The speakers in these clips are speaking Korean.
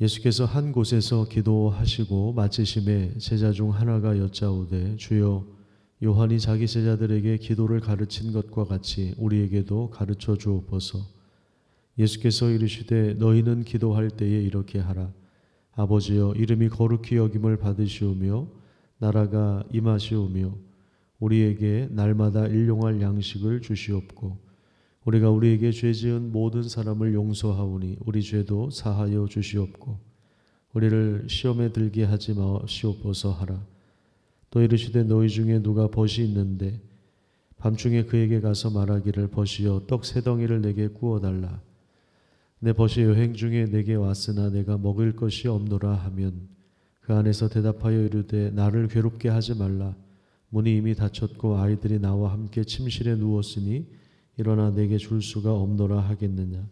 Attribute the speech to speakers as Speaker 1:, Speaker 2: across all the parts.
Speaker 1: 예수께서 한 곳에서 기도하시고 마치심에 제자 중 하나가 여짜오되 주여 요한이 자기 제자들에게 기도를 가르친 것과 같이 우리에게도 가르쳐 주옵소서. 예수께서 이르시되 너희는 기도할 때에 이렇게 하라. 아버지여 이름이 거룩히 여김을 받으시오며 나라가 임하시오며 우리에게 날마다 일용할 양식을 주시옵고 우리가 우리에게 죄 지은 모든 사람을 용서하오니 우리 죄도 사하여 주시옵고 우리를 시험에 들게 하지 마시옵소서 하라. 또 이르시되 너희 중에 누가 벗이 있는데 밤중에 그에게 가서 말하기를 벗이여 떡 세 덩이를 내게 구워달라. 내 벗이 여행 중에 내게 왔으나 내가 먹을 것이 없노라 하면 그 안에서 대답하여 이르되 나를 괴롭게 하지 말라. 문이 이미 닫혔고 아이들이 나와 함께 침실에 누웠으니 일어나 내게 줄 수가 없노라 하겠느냐.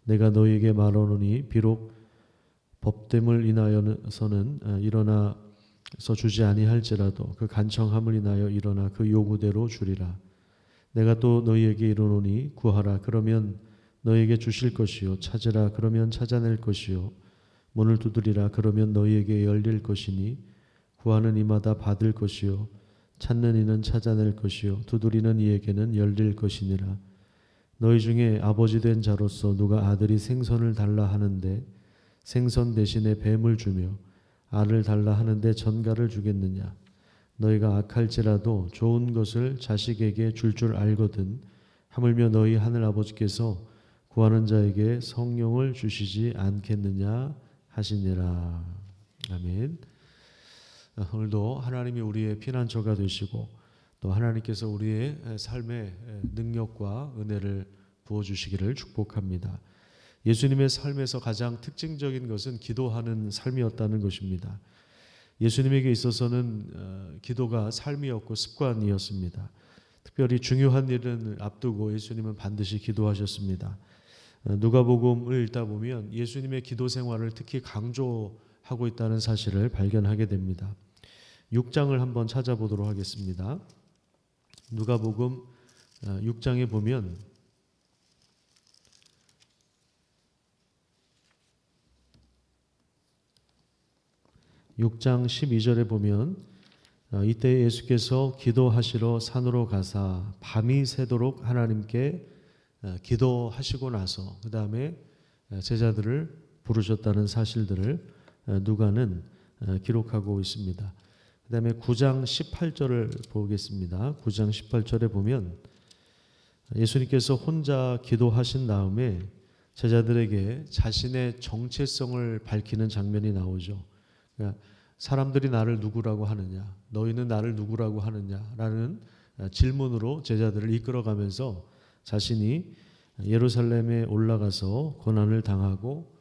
Speaker 1: 내가 너희에게 말하노니 비록 법됨을 인하여서는 일어나서 주지 아니할지라도 그 간청함을 인하여 일어나 그 요구대로 주리라. 내가 또 너희에게 이르노니 구하라 그러면 너희에게 주실 것이요 찾으라 그러면 찾아낼 것이요 문을 두드리라 그러면 너희에게 열릴 것이니 구하는 이마다 받을 것이요 찾는 이는 찾아낼 것이요 두드리는 이에게는 열릴 것이니라. 너희 중에 아버지 된 자로서 누가 아들이 생선을 달라 하는데 생선 대신에 뱀을 주며 알을 달라 하는데 전갈을 주겠느냐. 너희가 악할지라도 좋은 것을 자식에게 줄 알거든 하물며 너희 하늘 아버지께서 구하는 자에게 성령을 주시지 않겠느냐 하시니라. 아멘. 오늘도 하나님이 우리의 피난처가 되시고 또 하나님께서 우리의 삶의 능력과 은혜를 부어주시기를 축복합니다. 예수님의 삶에서 가장 특징적인 것은 기도하는 삶이었다는 것입니다. 예수님에게 있어서는 기도가 삶이었고 습관이었습니다. 특별히 중요한 일을 앞두고 예수님은 반드시 기도하셨습니다. 누가복음을 읽다 보면 예수님의 기도 생활을 특히 강조하고 있다는 사실을 발견하게 됩니다. 6장을 한번 찾아보도록 하겠습니다. 누가복음 6장에 보면 (6장 12절에) 보면 이때 예수께서 기도하시러 산으로 가사 밤이 새도록 하나님께 기도하시고 나서 그 다음에 제자들을 부르셨다는 사실들을 누가는 기록하고 있습니다. 그 다음에 9장 18절을 보겠습니다. 9장 18절에 보면 예수님께서 혼자 기도하신 다음에 제자들에게 자신의 정체성을 밝히는 장면이 나오죠. 그러니까 사람들이 나를 누구라고 하느냐, 너희는 나를 누구라고 하느냐라는 질문으로 제자들을 이끌어가면서 자신이 예루살렘에 올라가서 고난을 당하고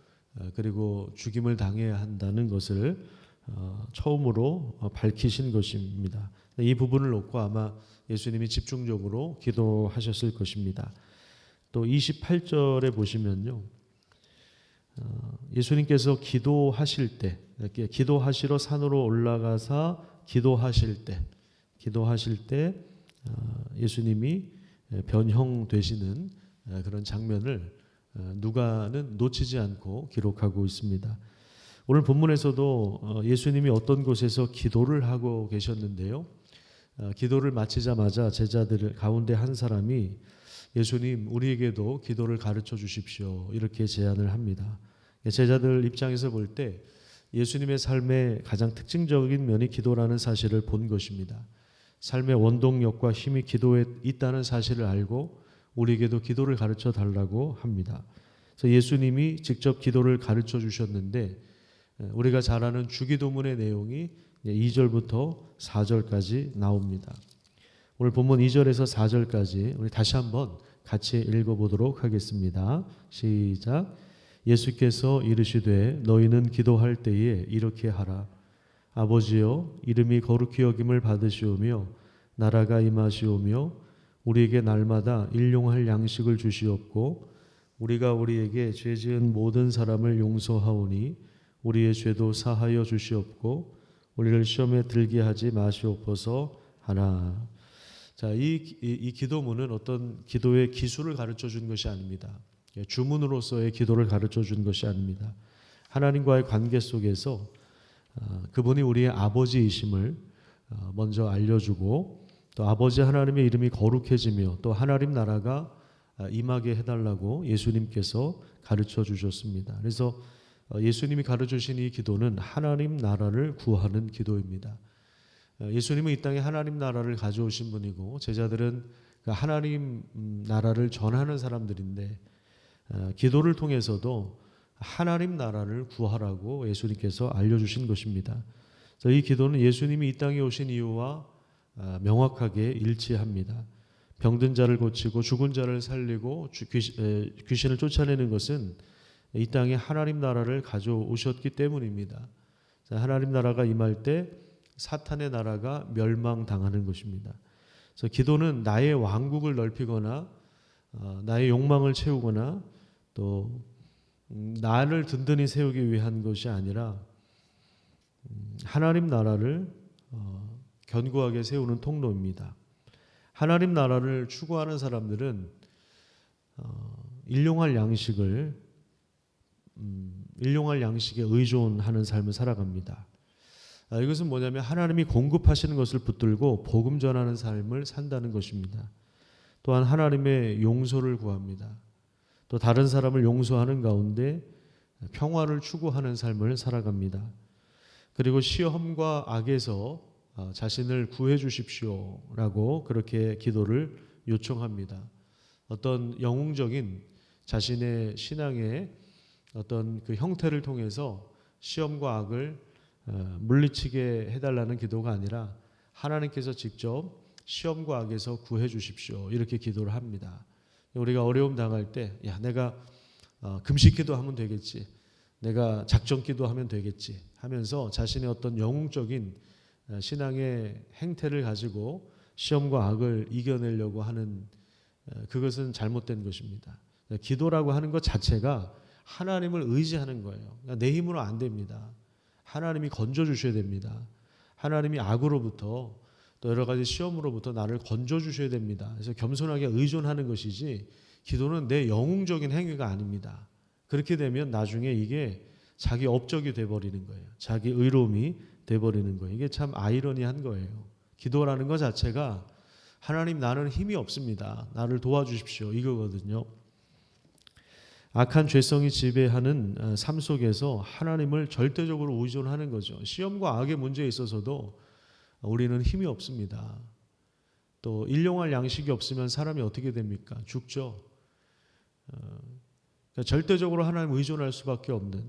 Speaker 1: 그리고 죽임을 당해야 한다는 것을 처음으로 밝히신 것입니다. 이 부분을 놓고 아마 예수님이 집중적으로 기도하셨을 것입니다. 또 28절에 보시면요, 예수님께서 기도하실 때, 기도하시러 산으로 올라가사 기도하실 때 예수님이 변형되시는 그런 장면을 누가는 놓치지 않고 기록하고 있습니다. 오늘 본문에서도 예수님이 어떤 곳에서 기도를 하고 계셨는데요, 기도를 마치자마자 제자들 가운데 한 사람이 예수님 우리에게도 기도를 가르쳐 주십시오 이렇게 제안을 합니다. 제자들 입장에서 볼 때 예수님의 삶의 가장 특징적인 면이 기도라는 사실을 본 것입니다. 삶의 원동력과 힘이 기도에 있다는 사실을 알고 우리에게도 기도를 가르쳐 달라고 합니다. 그래서 예수님이 직접 기도를 가르쳐 주셨는데 우리가 잘 아는 주기도문의 내용이 2절부터 4절까지 나옵니다. 오늘 본문 2절에서 4절까지 우리 다시 한번 같이 읽어보도록 하겠습니다. 시작. 예수께서 이르시되 너희는 기도할 때에 이렇게 하라. 아버지여 이름이 거룩히 여김을 받으시오며 나라가 임하시오며 우리에게 날마다 일용할 양식을 주시옵고 우리가 우리에게 죄 지은 모든 사람을 용서하오니 우리의 죄도 사하여 주시옵고 우리를 시험에 들게 하지 마시옵소서 하나. 자, 이 기도문은 어떤 기도의 기술을 가르쳐 준 것이 아닙니다. 주문으로서의 기도를 가르쳐 준 것이 아닙니다. 하나님과의 관계 속에서 그분이 우리의 아버지이심을 먼저 알려주고, 또 아버지 하나님의 이름이 거룩해지며 또 하나님 나라가 임하게 해달라고 예수님께서 가르쳐 주셨습니다. 그래서 예수님이 가르쳐 주신 이 기도는 하나님 나라를 구하는 기도입니다. 예수님은 이 땅에 하나님 나라를 가져오신 분이고, 제자들은 그 하나님 나라를 전하는 사람들인데, 기도를 통해서도 하나님 나라를 구하라고 예수님께서 알려주신 것입니다. 그래서 이 기도는 예수님이 이 땅에 오신 이유와 명확하게 일치합니다. 병든 자를 고치고 죽은 자를 살리고 귀신을 쫓아내는 것은 이 땅에 하나님 나라를 가져오셨기 때문입니다. 하나님 나라가 임할 때 사탄의 나라가 멸망당하는 것입니다. 그래서 기도는 나의 왕국을 넓히거나 나의 욕망을 채우거나 또 나를 든든히 세우기 위한 것이 아니라 하나님 나라를 견고하게 세우는 통로입니다. 하나님 나라를 추구하는 사람들은 일용할 양식에 의존하는 삶을 살아갑니다. 이것은 뭐냐면 하나님이 공급하시는 것을 붙들고 복음 전하는 삶을 산다는 것입니다. 또한 하나님의 용서를 구합니다. 또 다른 사람을 용서하는 가운데 평화를 추구하는 삶을 살아갑니다. 그리고 시험과 악에서 자신을 구해 주십시오라고 그렇게 기도를 요청합니다. 어떤 영웅적인 자신의 신앙의 어떤 그 형태를 통해서 시험과 악을 물리치게 해달라는 기도가 아니라 하나님께서 직접 시험과 악에서 구해 주십시오 이렇게 기도를 합니다. 우리가 어려움 당할 때 내가 금식 기도하면 되겠지, 내가 작정 기도하면 되겠지 하면서 자신의 어떤 영웅적인 신앙의 행태를 가지고 시험과 악을 이겨내려고 하는 그것은 잘못된 것입니다. 기도라고 하는 것 자체가 하나님을 의지하는 거예요. 내 힘으로 안 됩니다. 하나님이 건져주셔야 됩니다. 하나님이 악으로부터 또 여러 가지 시험으로부터 나를 건져주셔야 됩니다. 그래서 겸손하게 의존하는 것이지 기도는 내 영웅적인 행위가 아닙니다. 그렇게 되면 나중에 이게 자기 업적이 돼버리는 거예요. 자기 의로움이 돼버리는 거예요. 이게 참 아이러니한 거예요. 기도라는 것 자체가 하나님 나는 힘이 없습니다, 나를 도와주십시오 이거거든요. 악한 죄성이 지배하는 삶 속에서 하나님을 절대적으로 의존하는 거죠. 시험과 악의 문제에 있어서도 우리는 힘이 없습니다. 또 일용할 양식이 없으면 사람이 어떻게 됩니까? 죽죠. 그러니까 절대적으로 하나님 의존할 수밖에 없는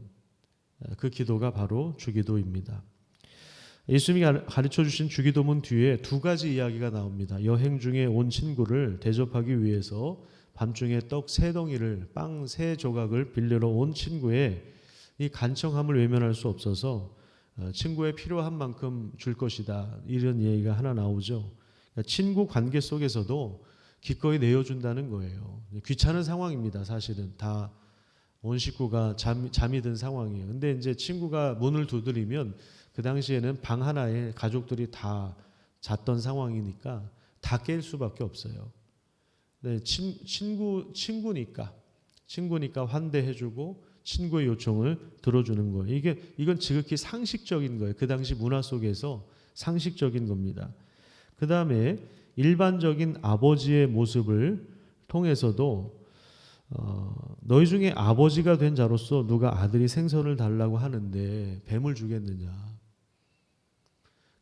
Speaker 1: 그 기도가 바로 주기도입니다. 예수님이 가르쳐 주신 주기도문 뒤에 두 가지 이야기가 나옵니다. 여행 중에 온 친구를 대접하기 위해서 밤중에 떡 3덩이를 빵 3조각을 빌리러 온 친구의 이 간청함을 외면할 수 없어서 친구의 필요한 만큼 줄 것이다, 이런 얘기가 하나 나오죠. 그러니까 친구 관계 속에서도 기꺼이 내어준다는 거예요. 귀찮은 상황입니다. 사실은 다 온 식구가 잠이 든 상황이에요. 근데 이제 친구가 문을 두드리면 그 당시에는 방 하나에 가족들이 다 잤던 상황이니까 다 깰 수밖에 없어요. 네, 친구니까 환대해주고 친구의 요청을 들어주는 거예요. 이건 지극히 상식적인 거예요. 그 당시 문화 속에서 상식적인 겁니다. 그 다음에 일반적인 아버지의 모습을 통해서도 너희 중에 아버지가 된 자로서 누가 아들이 생선을 달라고 하는데 뱀을 주겠느냐.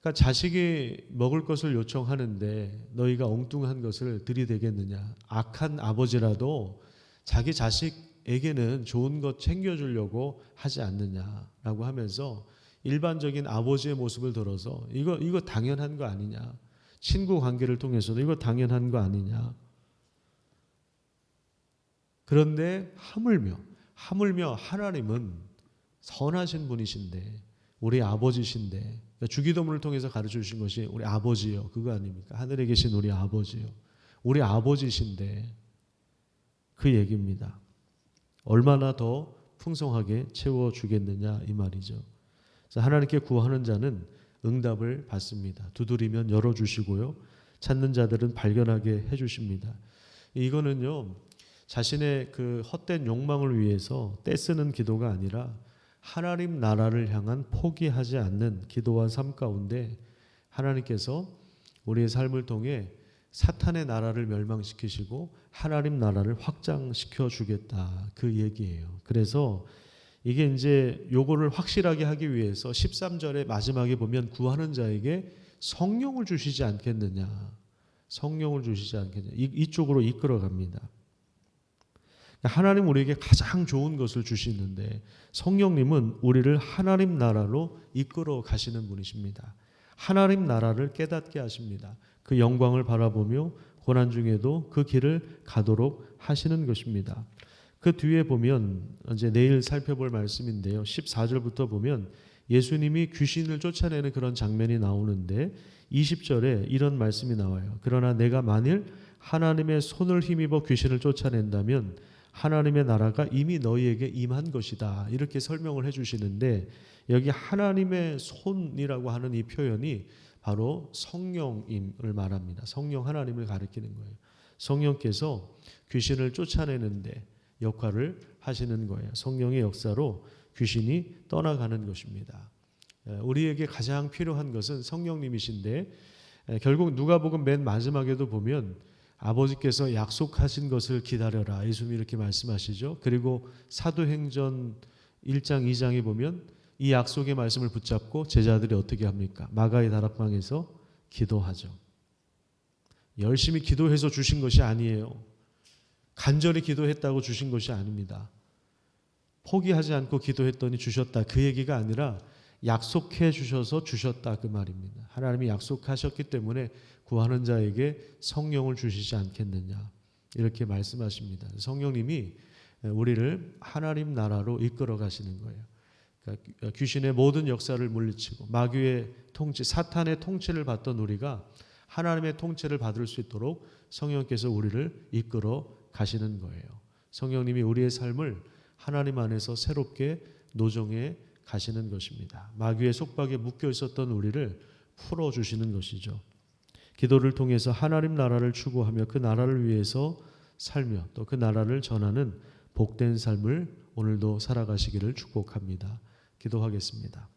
Speaker 1: 그러니까 자식이 먹을 것을 요청하는데 너희가 엉뚱한 것을 들이대겠느냐. 악한 아버지라도 자기 자식에게는 좋은 것 챙겨주려고 하지 않느냐라고 하면서 일반적인 아버지의 모습을 들어서 이거 당연한 거 아니냐. 친구 관계를 통해서도 이거 당연한 거 아니냐. 그런데 하물며 하나님은 선하신 분이신데, 우리 아버지신데, 그러니까 주기도문을 통해서 가르쳐 주신 것이 우리 아버지요, 그거 아닙니까? 하늘에 계신 우리 아버지요, 우리 아버지신데 그 얘기입니다. 얼마나 더 풍성하게 채워주겠느냐 이 말이죠. 그래서 하나님께 구하는 자는 응답을 받습니다. 두드리면 열어주시고요, 찾는 자들은 발견하게 해주십니다. 이거는요, 자신의 그 헛된 욕망을 위해서 떼쓰는 기도가 아니라 하나님 나라를 향한 포기하지 않는 기도와 삶 가운데 하나님께서 우리의 삶을 통해 사탄의 나라를 멸망시키시고 하나님 나라를 확장시켜 주겠다, 그 얘기예요. 그래서 이게 이제 요거를 확실하게 하기 위해서 13절의 마지막에 보면 구하는 자에게 성령을 주시지 않겠느냐, 성령을 주시지 않겠느냐, 이쪽으로 이끌어 갑니다. 하나님 우리에게 가장 좋은 것을 주시는데 성령님은 우리를 하나님 나라로 이끌어 가시는 분이십니다. 하나님 나라를 깨닫게 하십니다. 그 영광을 바라보며 고난 중에도 그 길을 가도록 하시는 것입니다. 그 뒤에 보면 이제 내일 살펴볼 말씀인데요. 14절부터 보면 예수님이 귀신을 쫓아내는 그런 장면이 나오는데 20절에 이런 말씀이 나와요. 그러나 내가 만일 하나님의 손을 힘입어 귀신을 쫓아낸다면 하나님의 나라가 이미 너희에게 임한 것이다, 이렇게 설명을 해주시는데 여기 하나님의 손이라고 하는 이 표현이 바로 성령임을 말합니다. 성령 하나님을 가리키는 거예요. 성령께서 귀신을 쫓아내는데 역할을 하시는 거예요. 성령의 역사로 귀신이 떠나가는 것입니다. 우리에게 가장 필요한 것은 성령님이신데 결국 누가복음 맨 마지막에도 보면 아버지께서 약속하신 것을 기다려라, 예수님이 이렇게 말씀하시죠. 그리고 사도행전 1장 2장에 보면 이 약속의 말씀을 붙잡고 제자들이 어떻게 합니까? 마가의 다락방에서 기도하죠. 열심히 기도해서 주신 것이 아니에요. 간절히 기도했다고 주신 것이 아닙니다. 포기하지 않고 기도했더니 주셨다, 그 얘기가 아니라 약속해 주셔서 주셨다, 그 말입니다. 하나님이 약속하셨기 때문에 구하는 자에게 성령을 주시지 않겠느냐, 이렇게 말씀하십니다. 성령님이 우리를 하나님 나라로 이끌어 가시는 거예요. 그러니까 귀신의 모든 역사를 물리치고 마귀의 통치, 사탄의 통치를 받던 우리가 하나님의 통치를 받을 수 있도록 성령께서 우리를 이끌어 가시는 거예요. 성령님이 우리의 삶을 하나님 안에서 새롭게 노정해 가시는 것입니다. 마귀의 속박에 묶여 있었던 우리를 풀어주시는 것이죠. 기도를 통해서 하나님 나라를 추구하며 그 나라를 위해서 살며 또 그 나라를 전하는 복된 삶을 오늘도 살아가시기를 축복합니다. 기도하겠습니다.